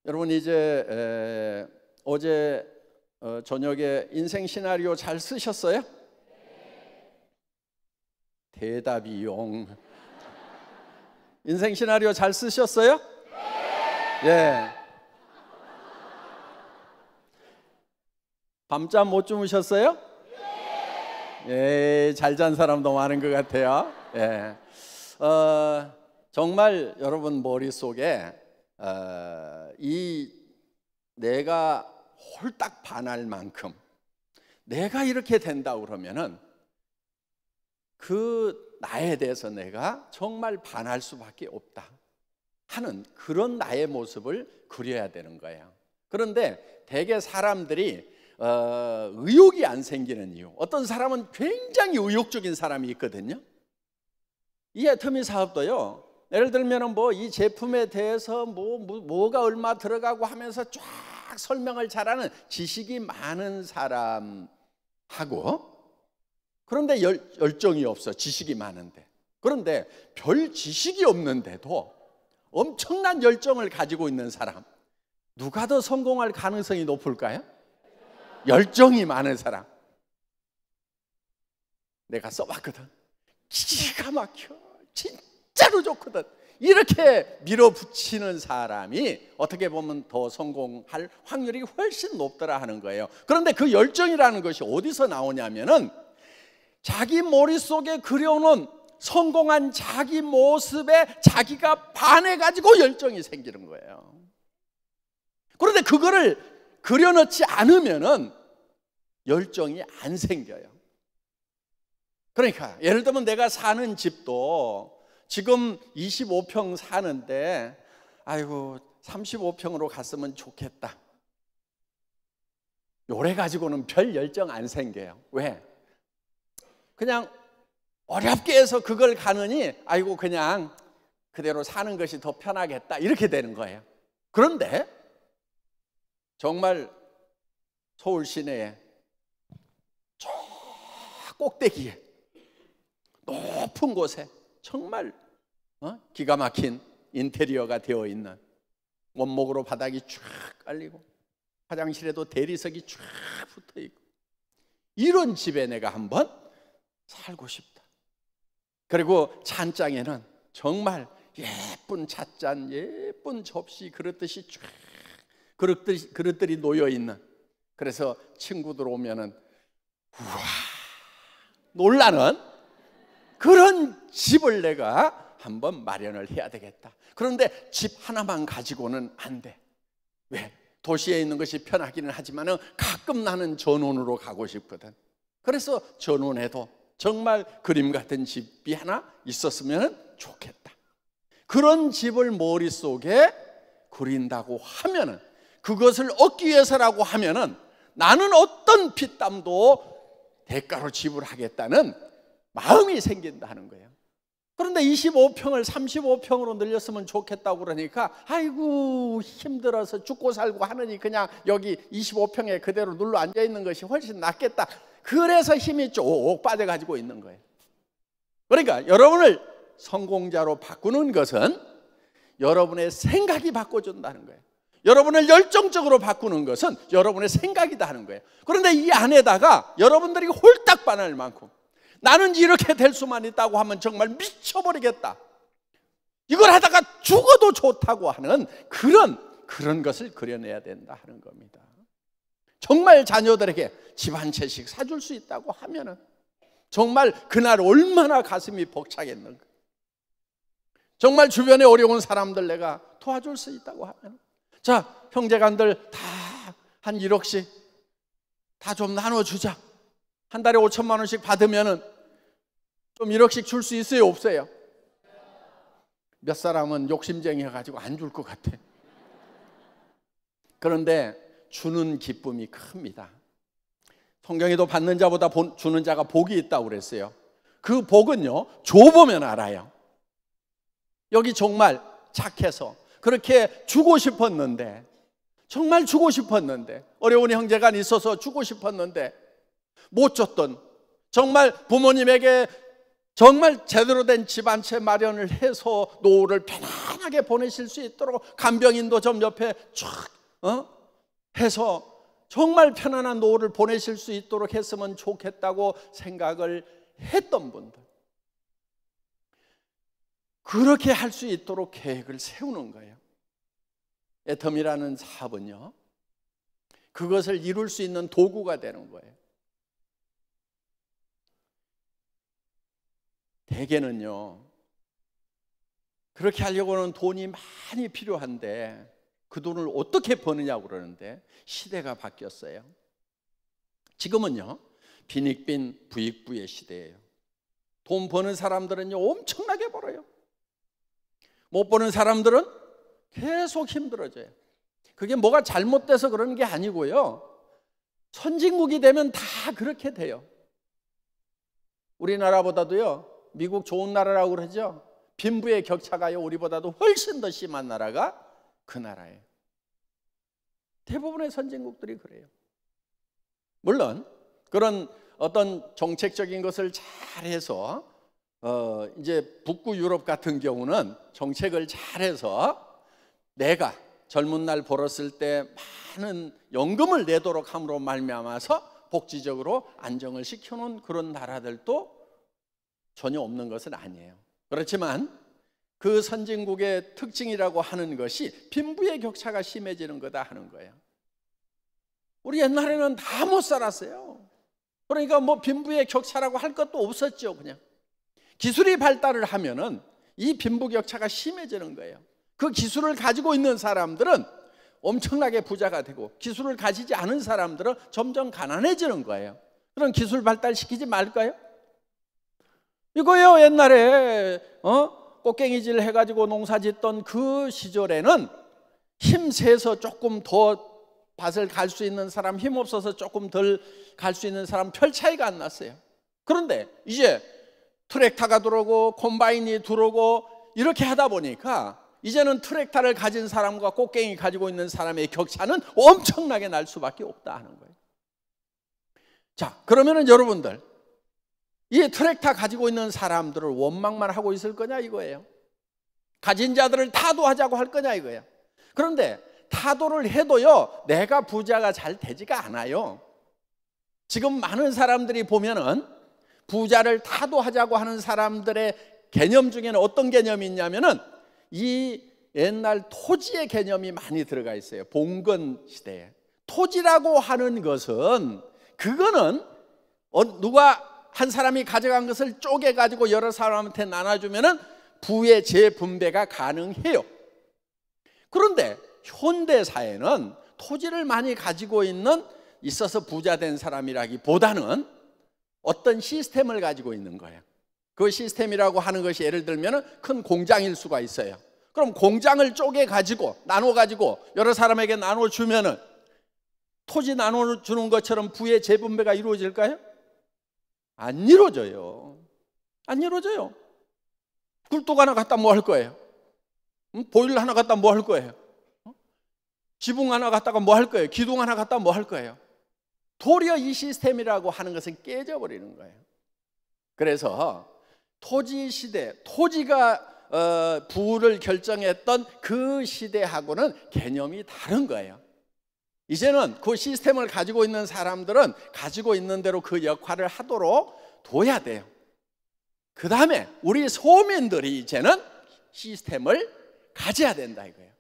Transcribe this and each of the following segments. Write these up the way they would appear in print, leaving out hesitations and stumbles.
여러분 이제 어제 저녁에 인생 시나리오 잘 쓰셨어요? 대답이용. 인생 시나리오 잘 쓰셨어요? 예. 밤잠 못 주무셨어요? 예, 잘 잔 사람도 많은 것 같아요. 예. 정말 여러분 머릿속에 이 내가 홀딱 반할 만큼 내가 이렇게 된다 그러면은 그 나에 대해서 내가 정말 반할 수밖에 없다 하는 그런 나의 모습을 그려야 되는 거예요. 그런데 대개 사람들이 의욕이 안 생기는 이유, 어떤 사람은 굉장히 의욕적인 사람이 있거든요. 이 애터미 사업도요, 예를 들면 뭐 이 제품에 대해서 뭐가 얼마 들어가고 하면서 쫙 설명을 잘하는 지식이 많은 사람하고, 그런데 열정이 없어. 지식이 많은데. 그런데 별 지식이 없는데도 엄청난 열정을 가지고 있는 사람, 누가 더 성공할 가능성이 높을까요? 열정이 많은 사람. 내가 써봤거든. 기가 막혀. 진짜로 좋거든. 이렇게 밀어붙이는 사람이 어떻게 보면 더 성공할 확률이 훨씬 높더라 하는 거예요. 그런데 그 열정이라는 것이 어디서 나오냐면은 자기 머릿속에 그려놓은 성공한 자기 모습에 자기가 반해가지고 열정이 생기는 거예요. 그런데 그거를 그려놓지 않으면은 열정이 안 생겨요. 그러니까 예를 들면 내가 사는 집도 지금 25평 사는데 아이고 35평으로 갔으면 좋겠다, 요래 가지고는 별 열정 안 생겨요. 왜? 그냥 어렵게 해서 그걸 가느니 아이고 그냥 그대로 사는 것이 더 편하겠다 이렇게 되는 거예요. 그런데 정말 서울 시내에 저 꼭대기에 높은 곳에 정말 기가 막힌 인테리어가 되어 있는, 원목으로 바닥이 쫙 깔리고 화장실에도 대리석이 쫙 붙어 있고, 이런 집에 내가 한번 살고 싶다. 그리고 찬장에는 정말 예쁜 찻잔, 예쁜 접시, 그릇들이 쫙 그릇들이 놓여 있는, 그래서 친구들 오면은 우와 놀라는 그런 집을 내가 한번 마련을 해야 되겠다. 그런데 집 하나만 가지고는 안 돼. 왜? 도시에 있는 것이 편하기는 하지만 가끔 나는 전원으로 가고 싶거든. 그래서 전원에도 정말 그림 같은 집이 하나 있었으면 좋겠다. 그런 집을 머릿속에 그린다고 하면은, 그것을 얻기 위해서라고 하면은 나는 어떤 피땀도 대가로 지불하겠다는 마음이 생긴다는 거예요. 그런데 25평을 35평으로 늘렸으면 좋겠다고 그러니까 아이고 힘들어서 죽고 살고 하느니 그냥 여기 25평에 그대로 눌러 앉아 있는 것이 훨씬 낫겠다. 그래서 힘이 쭉 빠져가지고 있는 거예요. 그러니까 여러분을 성공자로 바꾸는 것은 여러분의 생각이 바꿔준다는 거예요. 여러분을 열정적으로 바꾸는 것은 여러분의 생각이다 하는 거예요. 그런데 이 안에다가 여러분들이 홀딱 반할 만큼 나는 이렇게 될 수만 있다고 하면 정말 미쳐버리겠다, 이걸 하다가 죽어도 좋다고 하는 그런 것을 그려내야 된다 하는 겁니다. 정말 자녀들에게 집 한 채씩 사줄 수 있다고 하면은 정말 그날 얼마나 가슴이 벅차겠는가. 정말 주변에 어려운 사람들 내가 도와줄 수 있다고 하면, 자 형제간들 다 한 1억씩 다 좀 나눠주자. 한 달에 5천만 원씩 받으면은 좀 1억씩 줄 수 있어요, 없어요? 몇 사람은 욕심쟁이 해가지고 안 줄 것 같아. 그런데 주는 기쁨이 큽니다. 성경에도 받는 자보다 주는 자가 복이 있다고 그랬어요. 그 복은요, 줘보면 알아요. 여기 정말 착해서 그렇게 주고 싶었는데, 정말 주고 싶었는데, 어려운 형제가 있어서 주고 싶었는데 못 줬던, 정말 부모님에게 정말 제대로 된 집 한 채 마련을 해서 노후를 편안하게 보내실 수 있도록 간병인도 좀 옆에 쫙 해서 정말 편안한 노후를 보내실 수 있도록 했으면 좋겠다고 생각을 했던 분들, 그렇게 할 수 있도록 계획을 세우는 거예요. 애텀이라는 사업은요, 그것을 이룰 수 있는 도구가 되는 거예요. 대개는요, 그렇게 하려고는 돈이 많이 필요한데 그 돈을 어떻게 버느냐고 그러는데, 시대가 바뀌었어요. 지금은요, 빈익빈 부익부의 시대예요. 돈 버는 사람들은요 엄청나게 벌어요. 못 버는 사람들은 계속 힘들어져요. 그게 뭐가 잘못돼서 그러는 게 아니고요, 선진국이 되면 다 그렇게 돼요. 우리나라보다도요, 미국 좋은 나라라고 그러죠. 빈부의 격차가요 우리보다도 훨씬 더 심한 나라가 그 나라예요. 대부분의 선진국들이 그래요. 물론 그런 어떤 정책적인 것을 잘해서 이제 북부 유럽 같은 경우는 정책을 잘해서 내가 젊은 날 벌었을 때 많은 연금을 내도록 함으로 말미암아서 복지적으로 안정을 시켜놓은 그런 나라들도 전혀 없는 것은 아니에요. 그렇지만 그 선진국의 특징이라고 하는 것이 빈부의 격차가 심해지는 거다 하는 거예요. 우리 옛날에는 다 못 살았어요. 그러니까 뭐 빈부의 격차라고 할 것도 없었죠. 그냥 기술이 발달을 하면은 이 빈부 격차가 심해지는 거예요. 그 기술을 가지고 있는 사람들은 엄청나게 부자가 되고, 기술을 가지지 않은 사람들은 점점 가난해지는 거예요. 그럼 기술 발달시키지 말까요? 이거요, 옛날에 꽃갱이질 해가지고 농사 짓던 그 시절에는 힘세서 조금 더 밭을 갈 수 있는 사람, 힘없어서 조금 덜 갈 수 있는 사람 별 차이가 안 났어요. 그런데 이제 트랙터가 들어오고 콤바인이 들어오고 이렇게 하다 보니까 이제는 트랙터를 가진 사람과 꽃갱이 가지고 있는 사람의 격차는 엄청나게 날 수밖에 없다 하는 거예요. 자, 그러면은 여러분들, 이 트랙터 가지고 있는 사람들을 원망만 하고 있을 거냐 이거예요. 가진 자들을 타도하자고 할 거냐 이거예요. 그런데 타도를 해도요, 내가 부자가 잘 되지가 않아요. 지금 많은 사람들이 보면은 부자를 타도하자고 하는 사람들의 개념 중에는 어떤 개념이 있냐면은 이 옛날 토지의 개념이 많이 들어가 있어요. 봉건 시대에 토지라고 하는 것은, 그거는 누가 한 사람이 가져간 것을 쪼개 가지고 여러 사람한테 나눠주면은 부의 재분배가 가능해요. 그런데 현대 사회는 토지를 많이 가지고 있어서 부자 된 사람이라기보다는 어떤 시스템을 가지고 있는 거예요. 그 시스템이라고 하는 것이 예를 들면 큰 공장일 수가 있어요. 그럼 공장을 쪼개 가지고 나눠 가지고 여러 사람에게 나눠 주면은 토지 나눠 주는 것처럼 부의 재분배가 이루어질까요? 안 이루어져요. 안 이루어져요. 굴뚝 하나 갖다 뭐 할 거예요? 보일러 하나 갖다 뭐 할 거예요? 지붕 하나 갖다가 뭐 할 거예요? 기둥 하나 갖다 뭐 할 거예요? 도리어 이 시스템이라고 하는 것은 깨져버리는 거예요. 그래서 토지 시대, 토지가 부를 결정했던 그 시대하고는 개념이 다른 거예요. 이제는 그 시스템을 가지고 있는 사람들은 가지고 있는 대로 그 역할을 하도록 둬야 돼요. 그 다음에 우리 소민들이 이제는 시스템을 가져야 된다 이거예요.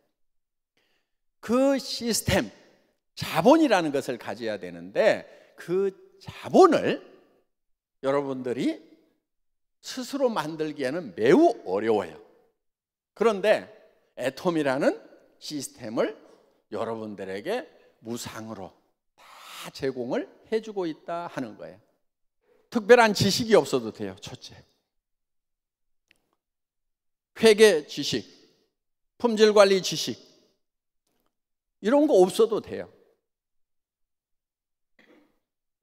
그 시스템, 자본이라는 것을 가져야 되는데 그 자본을 여러분들이 스스로 만들기에는 매우 어려워요. 그런데 애톰이라는 시스템을 여러분들에게 무상으로 다 제공을 해주고 있다 하는 거예요. 특별한 지식이 없어도 돼요. 첫째, 회계 지식, 품질관리 지식, 이런 거 없어도 돼요.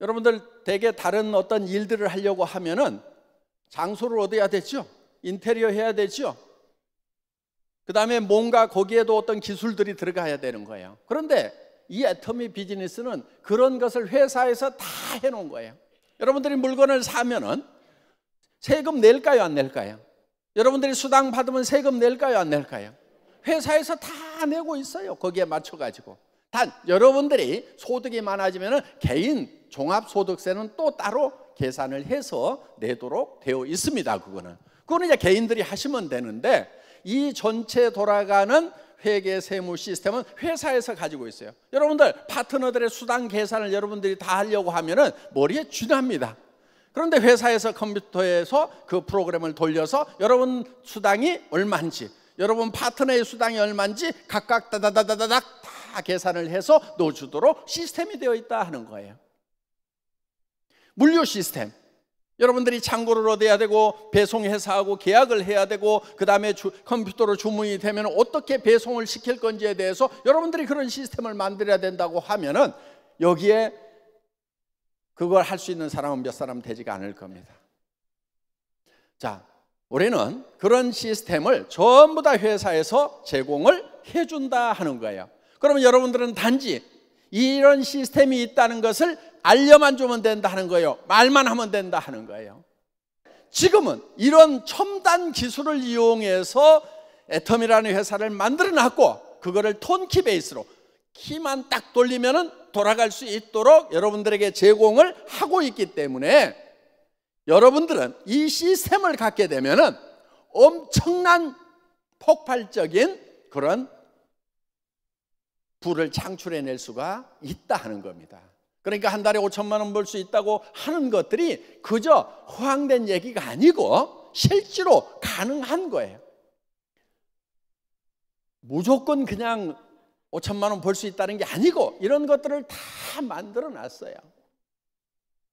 여러분들 대개 다른 어떤 일들을 하려고 하면은 장소를 얻어야 되죠. 인테리어 해야 되죠. 그 다음에 뭔가 거기에도 어떤 기술들이 들어가야 되는 거예요. 그런데 이 애터미 비즈니스는 그런 것을 회사에서 다 해놓은 거예요. 여러분들이 물건을 사면은 세금 낼까요, 안 낼까요? 여러분들이 수당 받으면 세금 낼까요, 안 낼까요? 회사에서 다 내고 있어요. 거기에 맞춰가지고. 단 여러분들이 소득이 많아지면 개인 종합소득세는 또 따로 계산을 해서 내도록 되어 있습니다. 그거는 이제 개인들이 하시면 되는데, 이 전체 돌아가는 회계 세무 시스템은 회사에서 가지고 있어요. 여러분들 파트너들의 수당 계산을 여러분들이 다 하려고 하면은 머리에 쥐납니다. 그런데 회사에서 컴퓨터에서 그 프로그램을 돌려서 여러분 수당이 얼마인지, 여러분 파트너의 수당이 얼마인지 각각 다다다다닥 다 계산을 해서 넣어주도록 시스템이 되어 있다 하는 거예요. 물류 시스템, 여러분들이 창고를 얻어야 되고 배송회사하고 계약을 해야 되고 그 다음에 컴퓨터로 주문이 되면 어떻게 배송을 시킬 건지에 대해서 여러분들이 그런 시스템을 만들어야 된다고 하면은 여기에 그걸 할 수 있는 사람은 몇 사람 되지가 않을 겁니다. 자, 우리는 그런 시스템을 전부 다 회사에서 제공을 해준다 하는 거예요. 그러면 여러분들은 단지 이런 시스템이 있다는 것을 알려만 주면 된다 하는 거예요. 말만 하면 된다 하는 거예요. 지금은 이런 첨단 기술을 이용해서 애텀이라는 회사를 만들어 놨고, 그거를 톤키 베이스로 키만 딱 돌리면은 돌아갈 수 있도록 여러분들에게 제공을 하고 있기 때문에, 여러분들은 이 시스템을 갖게 되면은 엄청난 폭발적인 그런 부를 창출해낼 수가 있다 하는 겁니다. 그러니까 한 달에 5천만 원 벌 수 있다고 하는 것들이 그저 허황된 얘기가 아니고 실제로 가능한 거예요. 무조건 그냥 5천만 원 벌 수 있다는 게 아니고 이런 것들을 다 만들어 놨어요.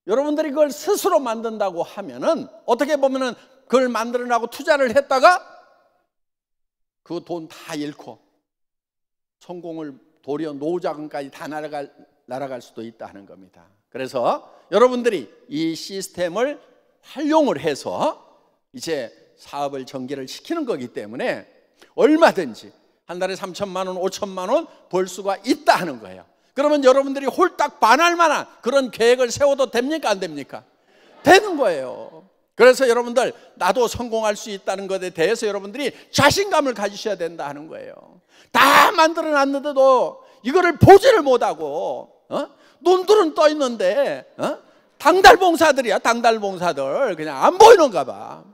여러분들이 그걸 스스로 만든다고 하면은 어떻게 보면은 그걸 만들어 놔고 투자를 했다가 그 돈 다 잃고 성공을 도리어 노후자금까지 다 날아갈 수도 있다 하는 겁니다. 그래서 여러분들이 이 시스템을 활용을 해서 이제 사업을 전개를 시키는 거기 때문에 얼마든지 한 달에 3천만 원, 5천만 원 벌 수가 있다 하는 거예요. 그러면 여러분들이 홀딱 반할 만한 그런 계획을 세워도 됩니까, 안 됩니까? 되는 거예요. 그래서 여러분들 나도 성공할 수 있다는 것에 대해서 여러분들이 자신감을 가지셔야 된다 하는 거예요. 다 만들어 놨는데도 이거를 보지를 못하고 눈들은 떠 있는데 당달봉사들이야. 당달봉사들 그냥 안 보이는가 봐.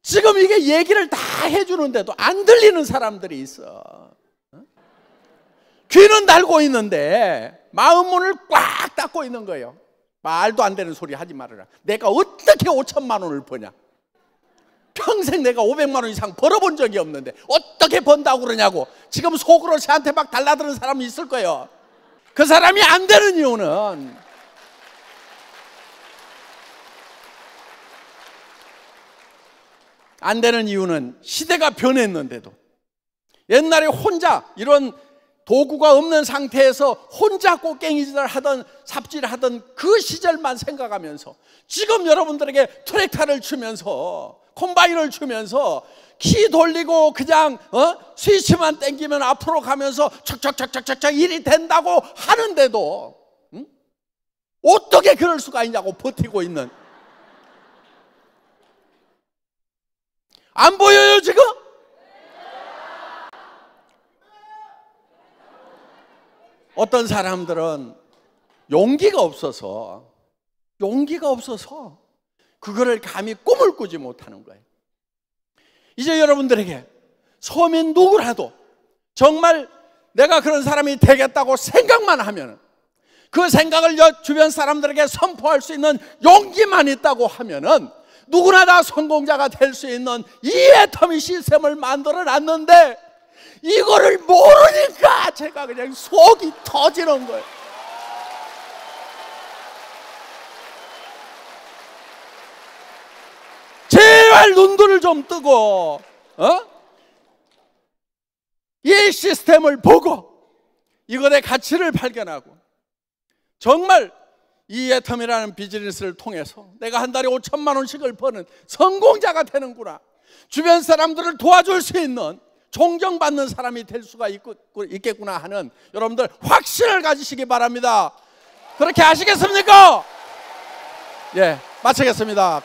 지금 이게 얘기를 다 해주는데도 안 들리는 사람들이 있어. 귀는 달고 있는데 마음 문을 꽉 닫고 있는 거예요. 말도 안 되는 소리 하지 말아라. 내가 어떻게 5천만 원을 버냐? 평생 내가 500만 원 이상 벌어본 적이 없는데 어떻게 번다고 그러냐고 지금 속으로 저한테 막 달라드는 사람이 있을 거예요. 그 사람이 안 되는 이유는 시대가 변했는데도 옛날에 혼자 이런 도구가 없는 상태에서 혼자 꽃갱이질을 하던 삽질하던 그 시절만 생각하면서 지금 여러분들에게 트랙터를 주면서 콤바인을 주면서 키 돌리고 그냥 스위치만 당기면 앞으로 가면서 척척척척척 일이 된다고 하는데도 어떻게 그럴 수가 있냐고 버티고 있는, 안 보여요 지금? 어떤 사람들은 용기가 없어서 그거를 감히 꿈을 꾸지 못하는 거예요. 이제 여러분들에게 서민 누구라도 정말 내가 그런 사람이 되겠다고 생각만 하면, 그 생각을 주변 사람들에게 선포할 수 있는 용기만 있다고 하면은 누구나 다 성공자가 될 수 있는 이 애터미 시스템을 만들어 놨는데 이거를 모르니까 제가 그냥 속이 터지는 거예요. 제발 눈들을 좀 뜨고 이 시스템을 보고 이것의 가치를 발견하고 정말 이 애텀이라는 비즈니스를 통해서 내가 한 달에 5천만 원씩을 버는 성공자가 되는구나, 주변 사람들을 도와줄 수 있는 존경받는 사람이 될 수가 있겠구나 하는 여러분들 확신을 가지시기 바랍니다. 그렇게 하시겠습니까? 예, 마치겠습니다.